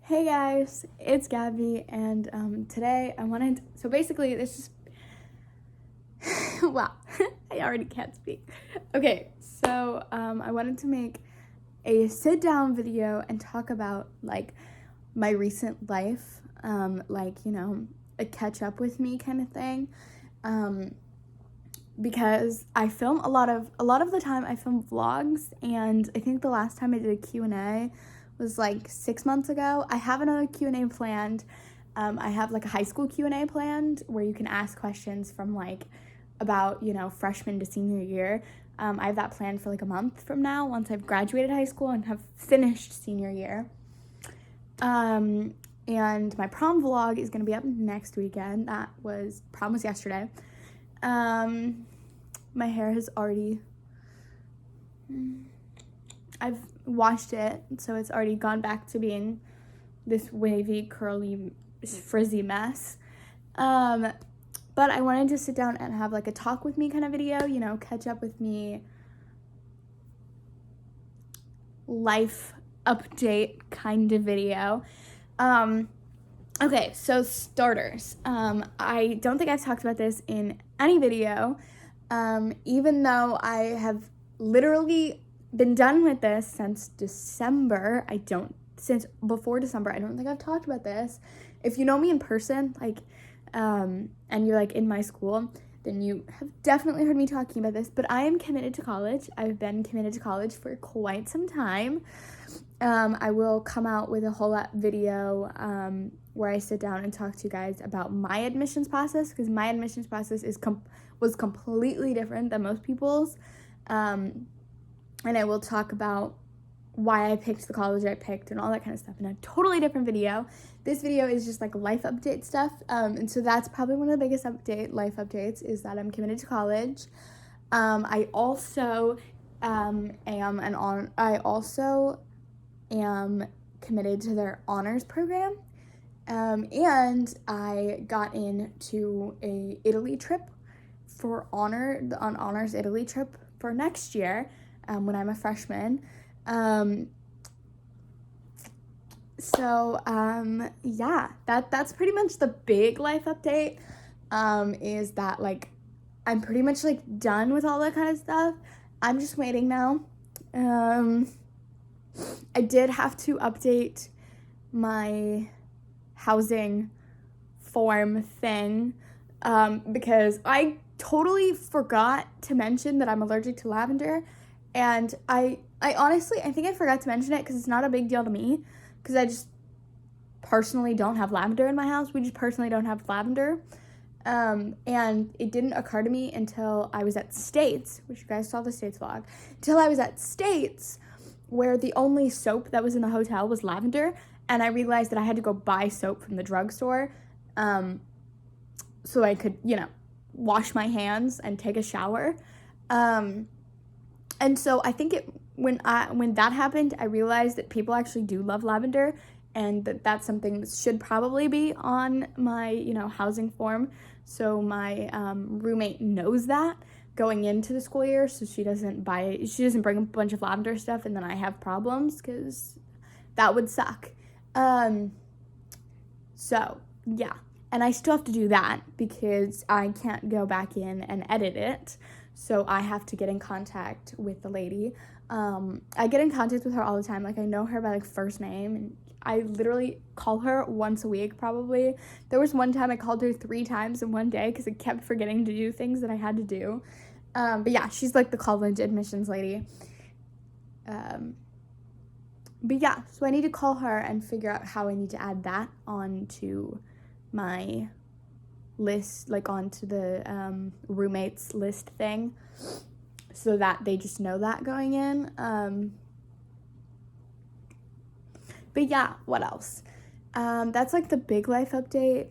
Hey guys, it's Gabby, and today I wanted, so basically this is, wow, I already can't speak. Okay, so I wanted to make a sit down video and talk about like my recent life, a catch up with me kind of thing, because I film a lot of the time I film vlogs, and I think the last time I did a Q&A was like 6 months ago. I have another Q&A planned. I have like a high school Q&A planned where you can ask questions from like about, freshman to senior year. I have that planned for like a month from now once I've graduated high school and have finished senior year. And my prom vlog is going to be up next weekend. Prom was yesterday. My hair has already, I've washed it, so it's already gone back to being this wavy, curly, frizzy mess. But I wanted to sit down and have like a talk with me kind of video, catch up with me, life update kind of video. Okay, so starters. I don't think I've talked about this in any video, even though I have literally been done with this since December. Since before December, I don't think I've talked about this. If you know me in person, and you're like in my school, then you have definitely heard me talking about this, but I am committed to college. I've been committed to college for quite some time. I will come out with a whole lot video where I sit down and talk to you guys about my admissions process, because my admissions process was completely different than most people's. And I will talk about why I picked the college I picked and all that kind of stuff in a totally different video. This video is just like life update stuff. And so that's probably one of the biggest life updates is that I'm committed to college. I also am committed to their honors program. And I got into a Italy trip an honors Italy trip for next year, when I'm a freshman. Yeah, that's pretty much the big life update, is that like I'm pretty much like done with all that kind of stuff. I'm just waiting now. I did have to update my housing form thing, because I totally forgot to mention that I'm allergic to lavender, and I honestly, I think I forgot to mention it because it's not a big deal to me, because I just personally don't have lavender in my house. We just personally don't have lavender. And it didn't occur to me until I was at States, which you guys saw the States vlog, until I was at States, where the only soap that was in the hotel was lavender, and I realized that I had to go buy soap from the drugstore, so I could, wash my hands and take a shower. And so I think when that happened, I realized that people actually do love lavender, and that's something that should probably be on my, housing form. So my roommate knows that going into the school year, so she doesn't bring a bunch of lavender stuff, and then I have problems, because that would suck. So yeah, and I still have to do that because I can't go back in and edit it. So I have to get in contact with the lady. I get in contact with her all the time. Like, I know her by like first name, and I literally call her once a week probably. There was one time I called her 3 times in one day because I kept forgetting to do things that I had to do. But yeah, she's like the college admissions lady. But yeah, so I need to call her and figure out how I need to add that onto my list, like onto the roommates list thing, so that they just know that going in. But yeah, what else? That's like the big life update.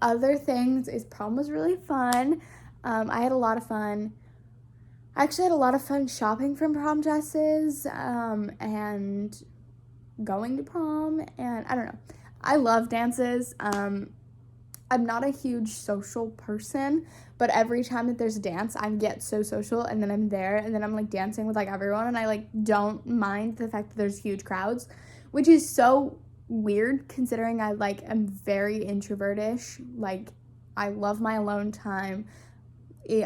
Other things is prom was really fun. I had a lot of fun. I actually had a lot of fun shopping for prom dresses, and going to prom, and I don't know. I love dances. I'm not a huge social person, but every time that there's a dance, I get so social, and then I'm there, and then I'm like dancing with like everyone, and I like don't mind the fact that there's huge crowds, which is so weird considering I like am very introvertish. Like, I love my alone time.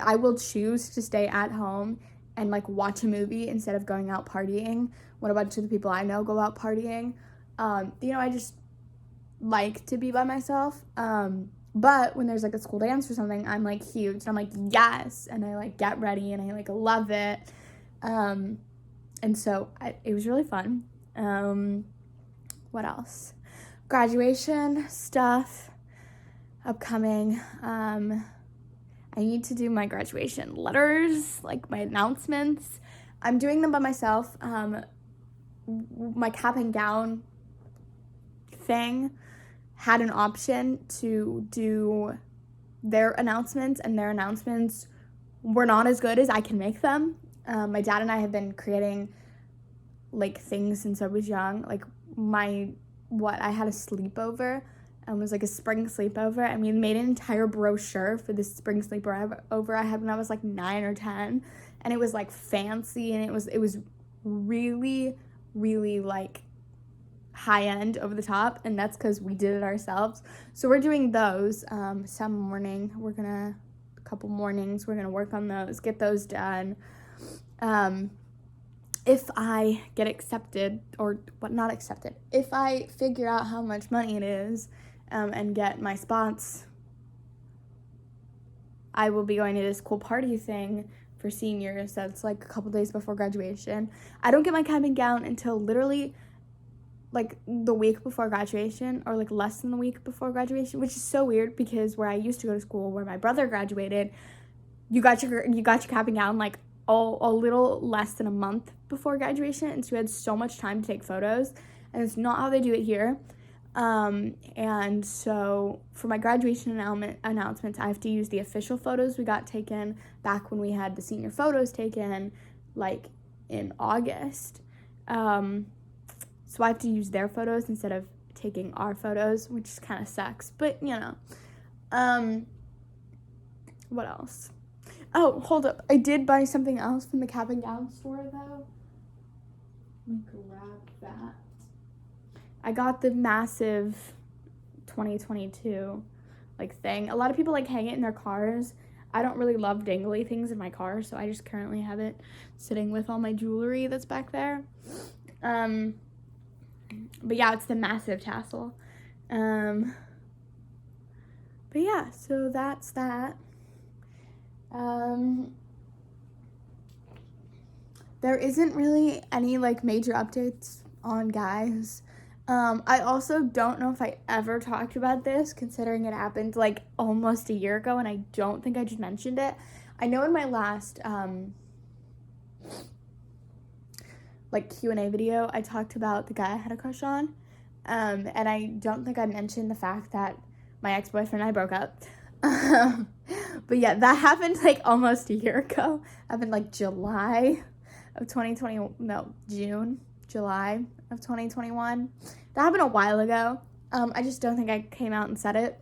I will choose to stay at home and like watch a movie instead of going out partying when a bunch of the people I know go out partying. I just like to be by myself. But when there's like a school dance or something, I'm like huge and I'm like, yes, and I like get ready and I like love it. And so it was really fun. What else? Graduation stuff upcoming. I need to do my graduation letters, like my announcements. I'm doing them by myself. My cap and gown thing had an option to do their announcements, and their announcements were not as good as I can make them. My dad and I have been creating like things since I was young. Like I had a sleepover. It was like a spring sleepover, and we made an entire brochure for this spring sleepover I had when I was like 9 or 10, and it was like fancy, and it was really, really like high end, over the top, and that's because we did it ourselves. So we're doing those some morning. A couple mornings we're gonna work on those, get those done. If I get accepted, or what, not accepted, if I figure out how much money it is, and get my spots, I will be going to this cool party thing for seniors that's like a couple days before graduation. I don't get my cap and gown until literally like the week before graduation, or like less than the week before graduation, which is so weird because where I used to go to school, where my brother graduated, you got your cap and gown like a little less than a month before graduation, and so we had so much time to take photos, and it's not how they do it here. And so for my graduation announcements, I have to use the official photos we got taken back when we had the senior photos taken, like in August. So I have to use their photos instead of taking our photos, which kind of sucks, but what else? Oh, hold up. I did buy something else from the cap and gown store though. Let me grab that. I got the massive 2022 like thing. A lot of people like hang it in their cars. I don't really love dangly things in my car, so I just currently have it sitting with all my jewelry that's back there. But yeah, it's the massive tassel. But yeah, so that's that. There isn't really any like major updates on guys. I also don't know if I ever talked about this, considering it happened like almost a year ago, and I don't think I just mentioned it. I know in my last like Q&A video, I talked about the guy I had a crush on, and I don't think I mentioned the fact that my ex-boyfriend and I broke up. But yeah, that happened like almost a year ago. Happened like July of 2020, no, July of 2021. That happened a while ago. I just don't think I came out and said it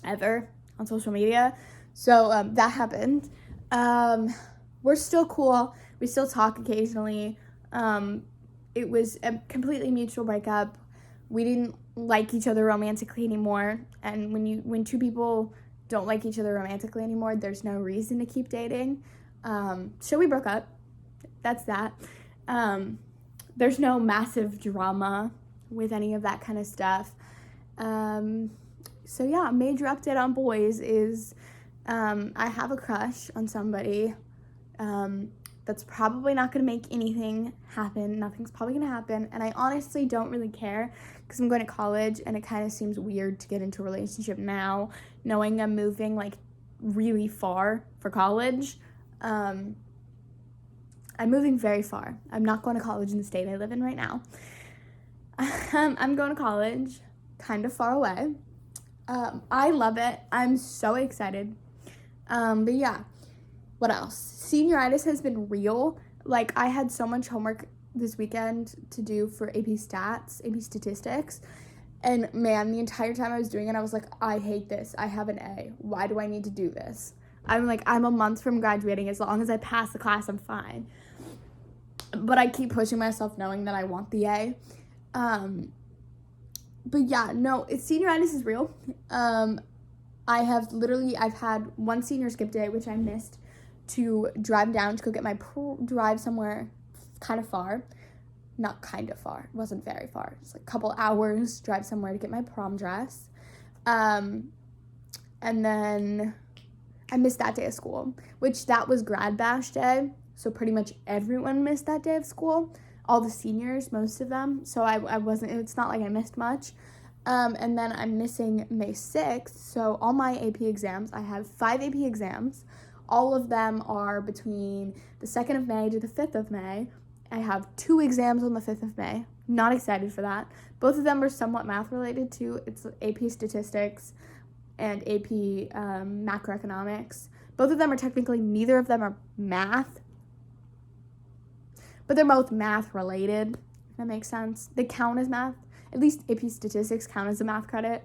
ever on social media. So that happened. We're still cool. We still talk occasionally. It was a completely mutual breakup. We didn't like each other romantically anymore. And when two people don't like each other romantically anymore, there's no reason to keep dating. So we broke up. That's that. There's no massive drama with any of that kind of stuff. So yeah, major update on boys is I have a crush on somebody. That's probably not going to make anything happen. Nothing's probably going to happen. And I honestly don't really care because I'm going to college, and it kind of seems weird to get into a relationship now, knowing I'm moving like really far for college. I'm moving very far. I'm not going to college in the state I live in right now. I'm going to college kind of far away. I love it. I'm so excited. But yeah, what else? Senioritis has been real. Like, I had so much homework this weekend to do for AP Statistics. And man, the entire time I was doing it, I was like, I hate this. I have an A. Why do I need to do this? I'm a month from graduating. As long as I pass the class, I'm fine. But I keep pushing myself knowing that I want the A. but yeah, no, senioritis is real. I've had one senior skip day, which I missed, to drive down to go get my drive somewhere kind of far. Not kind of far. It wasn't very far. It's like a couple hours drive somewhere to get my prom dress. And then I missed that day of school, which that was grad bash day. So pretty much everyone missed that day of school. All the seniors, most of them. So I wasn't, it's not like I missed much. And then I'm missing May 6th. So all my AP exams, I have 5 AP exams. All of them are between the 2nd of May to the 5th of May. I have 2 exams on the 5th of May. Not excited for that. Both of them are somewhat math related too. It's AP Statistics and AP Macroeconomics. Both of them are technically, neither of them are math, but they're both math related, if that makes sense. They count as math. At least AP Statistics count as a math credit.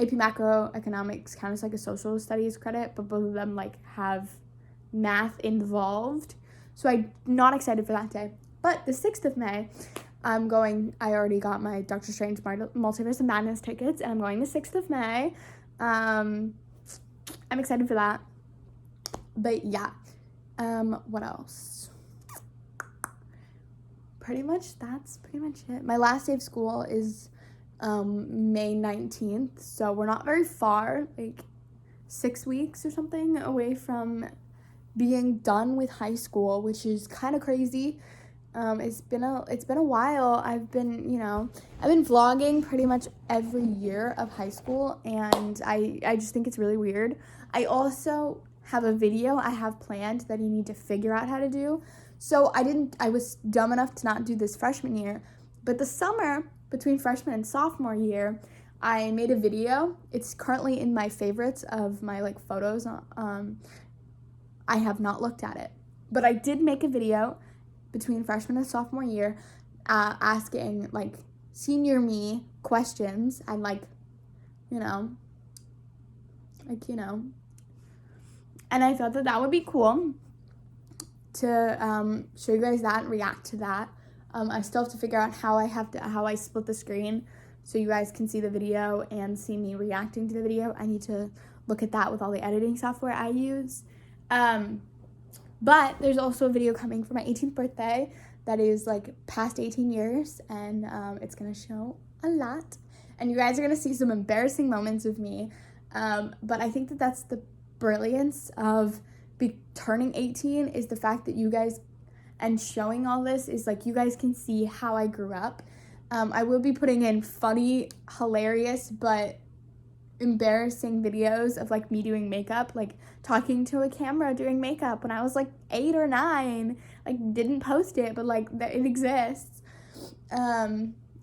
AP Macroeconomics count as like a social studies credit, but both of them like have math involved. So I'm not excited for that day. But the 6th of May, I already got my Doctor Strange Multiverse of Madness tickets, and I'm going the 6th of May. I'm excited for that. But yeah, what else? That's pretty much it. My last day of school is May 19th, so we're not very far, like 6 weeks or something away from being done with high school, which is kind of crazy. It's been a while. I've been vlogging pretty much every year of high school, and I just think it's really weird. I also have a video I have planned that you need to figure out how to do. So I was dumb enough to not do this freshman year, but the summer between freshman and sophomore year, I made a video. It's currently in my favorites of my like photos. I have not looked at it, but I did make a video between freshman and sophomore year asking like senior me questions and and I thought that would be cool to show you guys that and react to that. I still have to figure out how I split the screen so you guys can see the video and see me reacting to the video. I need to look at that with all the editing software I use. But there's also a video coming for my 18th birthday that is like past 18 years, and it's gonna show a lot, and you guys are gonna see some embarrassing moments of me. But I think that's the brilliance of turning 18 is the fact that you guys, and showing all this is like you guys can see how I grew up. I will be putting in funny, hilarious, but embarrassing videos of like me doing makeup, like talking to a camera doing makeup when I was like 8 or 9. Like didn't post it, but like it exists.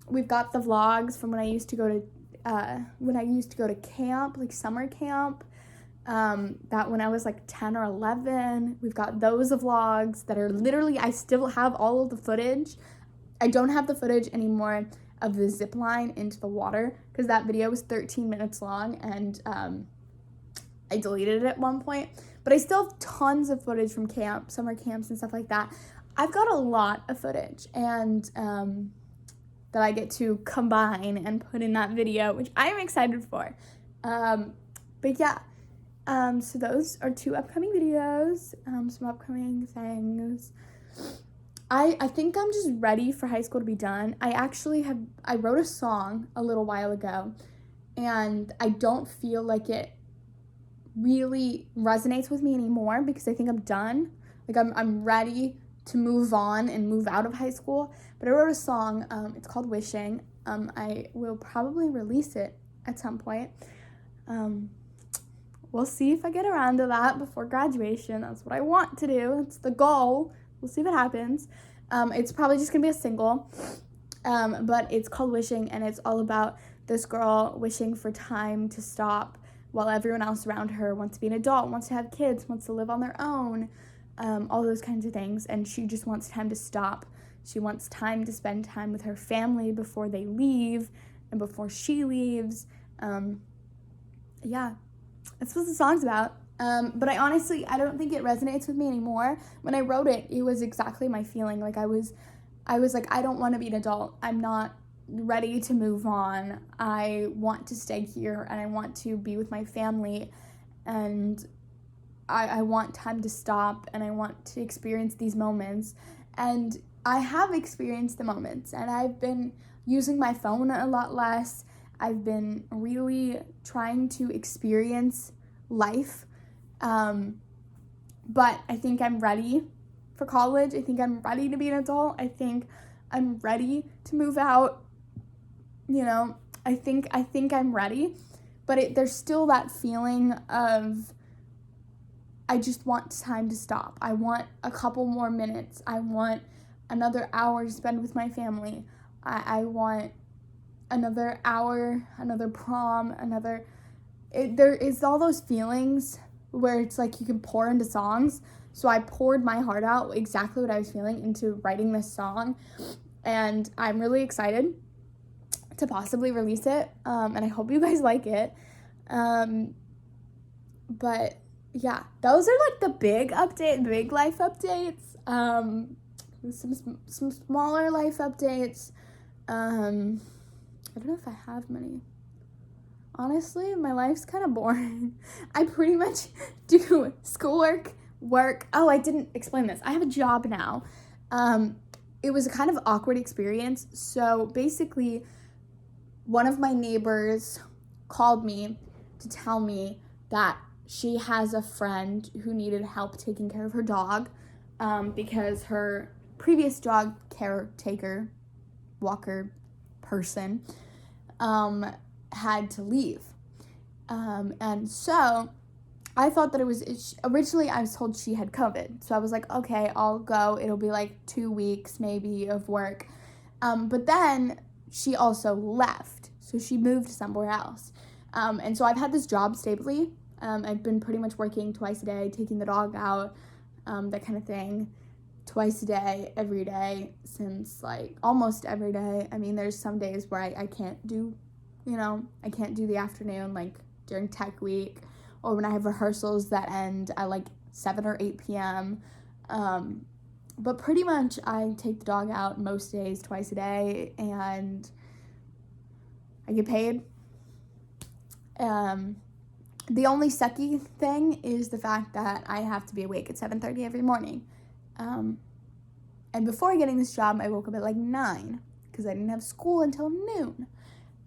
We've got the vlogs from when I used to go to camp, like summer camp. That when I was like 10 or 11. We've got those vlogs that are literally, I still have all of the footage. I don't have the footage anymore of the zip line into the water because that video was 13 minutes long, and I deleted it at one point, but I still have tons of footage from summer camps and stuff like that. I've got a lot of footage and that I get to combine and put in that video, which I'm excited for. But yeah, so those are 2 upcoming videos, some upcoming things. I think I'm just ready for high school to be done. I wrote a song a little while ago, and I don't feel like it really resonates with me anymore because I think I'm done. Like I'm ready to move on and move out of high school. But I wrote a song, it's called Wishing. I will probably release it at some point. We'll see if I get around to that before graduation. That's what I want to do. It's the goal. We'll see what happens. It's probably just gonna be a single, but it's called Wishing, and it's all about this girl wishing for time to stop while everyone else around her wants to be an adult, wants to have kids, wants to live on their own, all those kinds of things, and she just wants time to stop. She wants time to spend time with her family before they leave and before she leaves. Yeah, that's what the song's about. But I don't think it resonates with me anymore. When I wrote it, it was exactly my feeling. Like I was like, I don't want to be an adult. I'm not ready to move on. I want to stay here and I want to be with my family, and I want time to stop, and I want to experience these moments. And I have experienced the moments, and I've been using my phone a lot less. I've been really trying to experience life. But I think I'm ready for college. I think I'm ready to be an adult. I think I'm ready to move out. You know, I think I'm ready. But there's still that feeling of, I just want time to stop. I want a couple more minutes. I want another hour to spend with my family. I want another hour, another prom, there is all those feelings where it's like you can pour into songs. So I poured my heart out, exactly what I was feeling, into writing this song. And I'm really excited to possibly release it. And I hope you guys like it. But yeah, those are like the big life updates. Some smaller life updates. I don't know if I have many. Honestly, my life's kind of boring. I pretty much do schoolwork, work. Oh, I didn't explain this. I have a job now. It was a kind of awkward experience. So basically, one of my neighbors called me to tell me that she has a friend who needed help taking care of her dog, because her previous dog caretaker, walker person, had to leave. And so I thought that originally I was told she had COVID. So I was like, okay, I'll go. It'll be like 2 weeks maybe of work. But then she also left. So she moved somewhere else. And so I've had this job stably. I've been pretty much working twice a day, taking the dog out, that kind of thing, twice a day, every day, since like almost every day. I mean, there's some days where I can't do, I can't do the afternoon, like during tech week, or when I have rehearsals that end at like 7 or 8 p.m. But pretty much I take the dog out most days, twice a day, and I get paid. The only sucky thing is the fact that I have to be awake at 7:30 every morning. And before getting this job, I woke up at like 9 because I didn't have school until noon.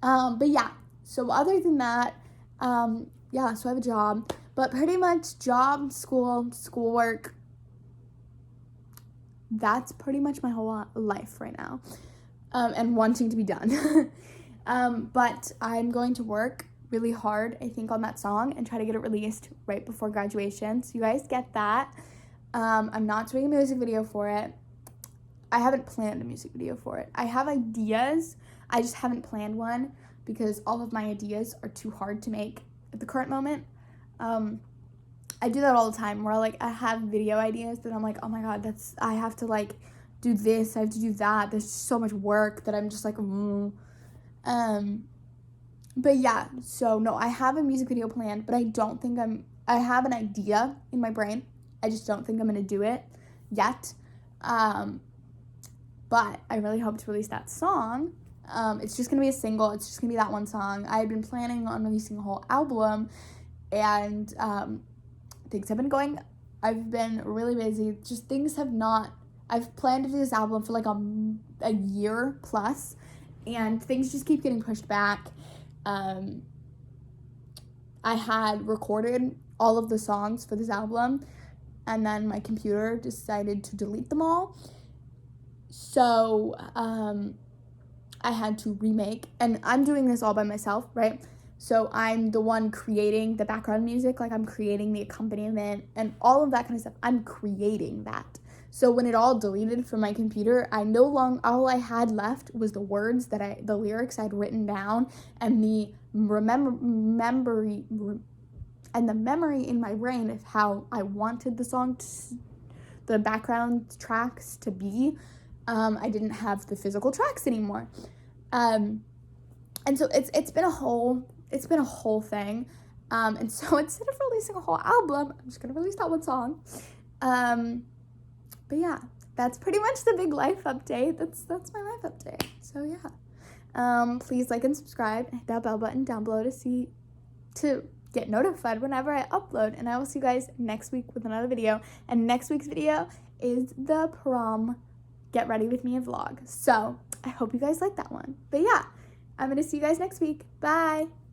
But yeah, so other than that, so I have a job, but pretty much job, schoolwork, that's pretty much my whole life right now, and wanting to be done. But I'm going to work really hard, I think, on that song and try to get it released right before graduation, so you guys get that. I'm not doing a music video for it. I haven't planned a music video for it. I have ideas, I just haven't planned one because all of my ideas are too hard to make at the current moment. I do that all the time where I have video ideas that I'm like, oh my god, I have to like do this, I have to do that. There's just so much work that I'm just like, But yeah, so no, I have a music video planned, but I have an idea in my brain. I just don't think I'm going to do it yet. But I really hope to release that song. It's just going to be a single. It's just going to be that one song. I had been planning on releasing a whole album, and things have been going. I've been really busy. Just things have not. I've planned to do this album for like a year plus, and things just keep getting pushed back. I had recorded all of the songs for this album, and then my computer decided to delete them all. So I had to remake, and I'm doing this all by myself, right? So I'm the one creating the background music, like I'm creating the accompaniment and all of that kind of stuff. I'm creating that. So when it all deleted from my computer, all I had left was the words the lyrics I'd written down, and the memory in my brain of how I wanted the background tracks to be. I didn't have the physical tracks anymore. And so it's been a whole thing. And so instead of releasing a whole album, I'm just gonna release that one song. But yeah, that's pretty much the big life update. That's my life update. So yeah. Please like and subscribe and hit that bell button down below to get notified whenever I upload. And I will see you guys next week with another video. And next week's video is the prom get ready with me vlog. So I hope you guys like that one. But yeah, I'm gonna see you guys next week. Bye.